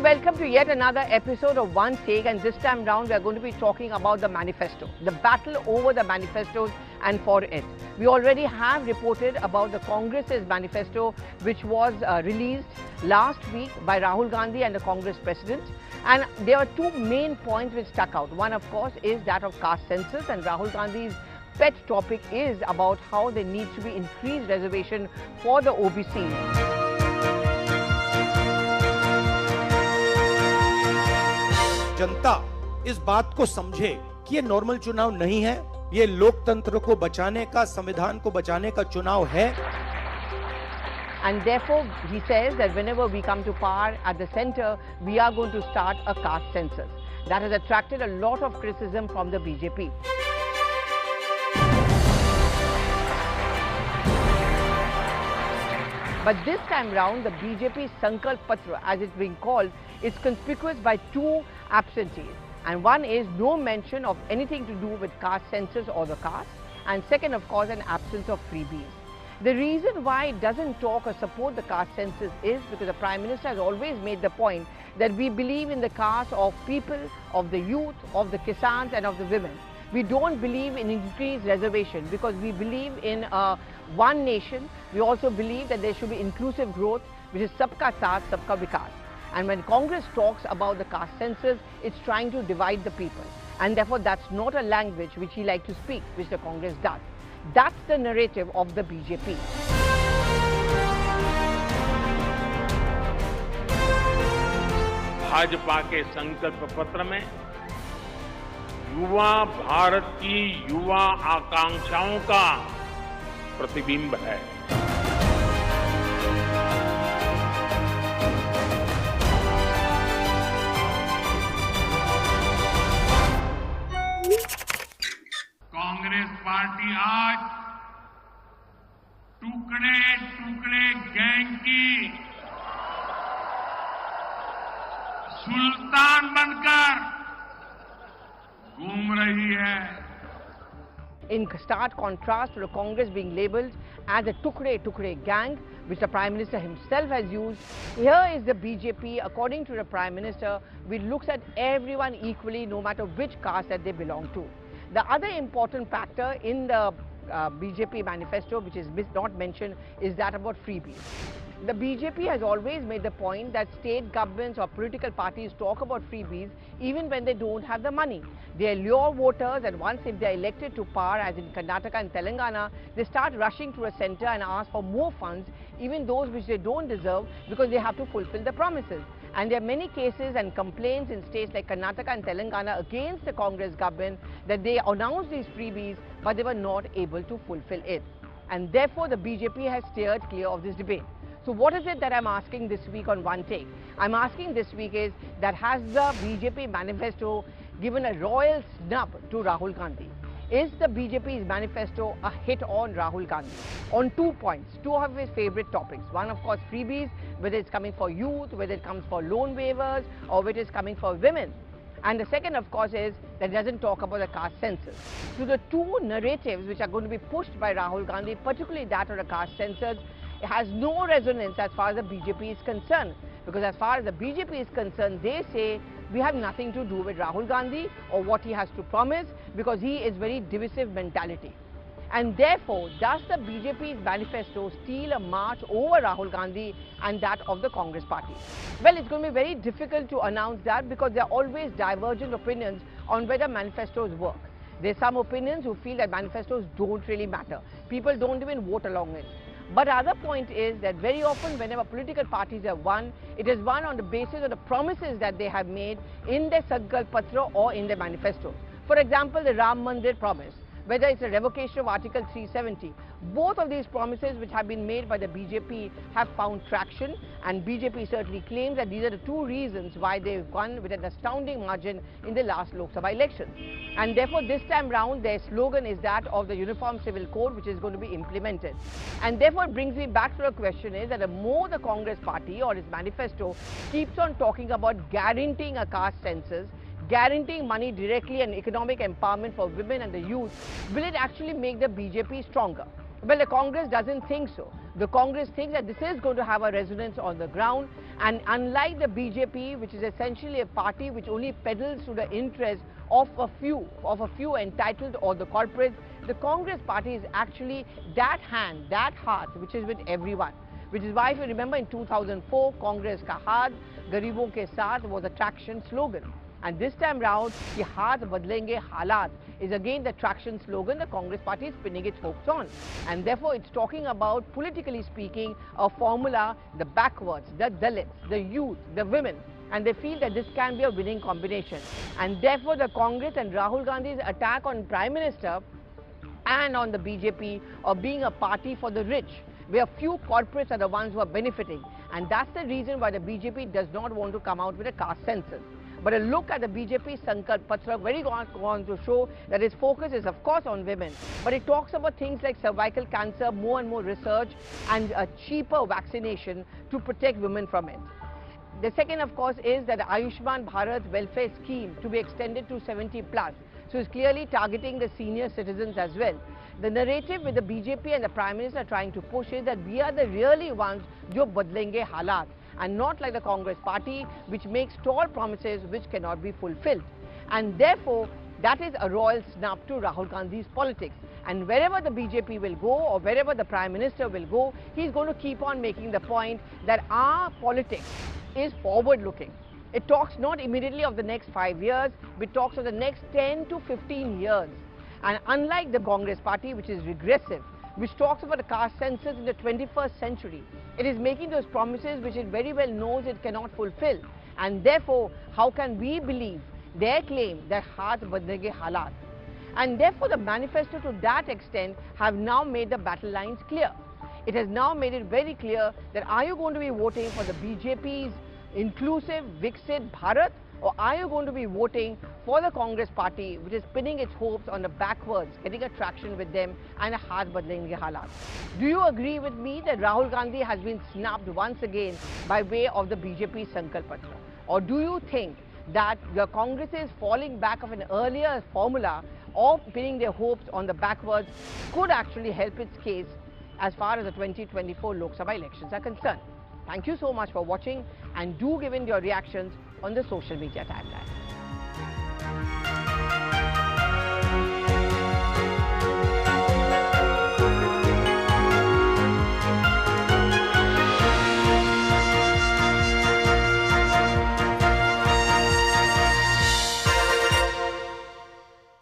welcome to yet another episode of One Take, and this time round we are going to be talking about the manifesto, the battle over the manifestos and for it. We already have reported about the Congress's manifesto, which was released last week by Rahul Gandhi and the Congress president. And there are two main points which stuck out. One, of course, is that of caste census, and Rahul Gandhi's pet topic is about how there needs to be increased reservation for the OBCs. जनता इस बात को समझे कि ये normal चुनाव नहीं है, ये लोकतंत्र को बचाने का, संविधान को बचाने का चुनाव है. And therefore, he says that whenever we come to power at the center, we are going to start a caste census. That has attracted a lot of criticism from the BJP. But this time round, the BJP Sankalp Patra, as it's being called, is conspicuous by two absentees. And one is no mention of anything to do with caste census or the caste. And second, of course, an absence of freebies. The reason why it doesn't talk or support the caste census is because the Prime Minister has always made the point that we believe in the caste of people, of the youth, of the kisans and of the women. We don't believe in increased reservation because we believe in one nation. We also believe that there should be inclusive growth, which is sabka saath, sabka vikas. And when Congress talks about the caste census, it's trying to divide the people. And therefore, that's not a language which he likes to speak, which the Congress does. That's the narrative of the BJP. Bhajpa के संकल्प पत्र में युवा भारत की युवा आकांक्षाओं का प्रतिबिंब है. कांग्रेस पार्टी आज टुकड़े टुकड़े गैंग की सुल्तान बनकर घूम रही है. In stark contrast to the Congress being labelled as a tukde gang, which the Prime Minister himself has used, here is the BJP, according to the Prime Minister, which looks at everyone equally no matter which caste that they belong to. The other important factor in the BJP manifesto, which is not mentioned, is that about freebies. The BJP has always made the point that state governments or political parties talk about freebies even when they don't have the money. They lure voters, and once if they are elected to power, as in Karnataka and Telangana, they start rushing to a center and ask for more funds, even those which they don't deserve, because they have to fulfill the promises. And there are many cases and complaints in states like Karnataka and Telangana against the Congress government that they announced these freebies, but they were not able to fulfill it. And therefore, the BJP has steered clear of this debate. So what is it that I'm asking this week on One Take? I'm asking this week is that has the BJP manifesto given a royal snub to Rahul Gandhi? Is the BJP's manifesto a hit on Rahul Gandhi? On 2 points, two of his favorite topics. One, of course, freebies, whether it's coming for youth, whether it comes for loan waivers, or whether it's coming for women. And the second, of course, is that it doesn't talk about the caste census. So the two narratives which are going to be pushed by Rahul Gandhi, particularly that of the caste census, it has no resonance as far as the BJP is concerned. Because as far as the BJP is concerned, they say we have nothing to do with Rahul Gandhi or what he has to promise, because he is very divisive mentality. And therefore, does the BJP's manifesto steal a march over Rahul Gandhi and that of the Congress party? Well, it's going to be very difficult to announce that because there are always divergent opinions on whether manifestos work. There's some opinions who feel that manifestos don't really matter. People don't even vote along it. But the other point is that very often whenever political parties have won, it is won on the basis of the promises that they have made in their Sankalp Patra or in their manifestos. For example, the Ram Mandir promise, whether it's a revocation of Article 370. Both of these promises which have been made by the BJP have found traction, and BJP certainly claims that these are the two reasons why they've won with an astounding margin in the last Lok Sabha election. And therefore, this time round, their slogan is that of the Uniform Civil Code, which is going to be implemented. And therefore, it brings me back to the question is that the more the Congress party or its manifesto keeps on talking about guaranteeing a caste census, guaranteeing money directly and economic empowerment for women and the youth, will it actually make the BJP stronger? Well, the Congress doesn't think so. The Congress thinks that this is going to have a resonance on the ground, and unlike the BJP, which is essentially a party which only peddles to the interest of a few entitled or the corporates, the Congress party is actually that hand, that heart, which is with everyone. Which is why, if you remember, in 2004, Congress ka haath, garibon ke saath was a traction slogan. And this time round, ki haath badlenge halat is again the traction slogan the Congress party is pinning its hopes on. And therefore, it's talking about, politically speaking, a formula, the backwards, the Dalits, the youth, the women. And they feel that this can be a winning combination. And therefore, the Congress and Rahul Gandhi's attack on Prime Minister and on the BJP of being a party for the rich, where few corporates are the ones who are benefiting. And that's the reason why the BJP does not want to come out with a caste census. But a look at the BJP Sankalp Patra very going to show that its focus is, of course, on women. But it talks about things like cervical cancer, more and more research, and a cheaper vaccination to protect women from it. The second, of course, is that the Ayushman Bharat welfare scheme to be extended to 70 plus. So it's clearly targeting the senior citizens as well. The narrative with the BJP and the Prime Minister are trying to push is that we are the really ones jo badlenge halat, and not like the Congress party, which makes tall promises which cannot be fulfilled. And therefore, that is a royal snub to Rahul Gandhi's politics. And wherever the BJP will go, or wherever the Prime Minister will go, he's going to keep on making the point that our politics is forward-looking. It talks not immediately of the next 5 years, but talks of the next 10 to 15 years. And unlike the Congress party, which is regressive, which talks about the caste census in the 21st century, it is making those promises which it very well knows it cannot fulfill. And therefore, how can we believe their claim that haath badlenge halat? And therefore, the manifesto to that extent have now made the battle lines clear. It has now made it very clear that are you going to be voting for the BJP's inclusive Viksit Bharat, or are you going to be voting for the Congress party, which is pinning its hopes on the backwards, getting a traction with them and a haath badlenge halat? Do you agree with me that Rahul Gandhi has been snubbed once again by way of the BJP Sankalp Patra? Or do you think that the Congress is falling back of an earlier formula of pinning their hopes on the backwards could actually help its case as far as the 2024 Lok Sabha elections are concerned? Thank you so much for watching, and do give in your reactions on the social media timeline.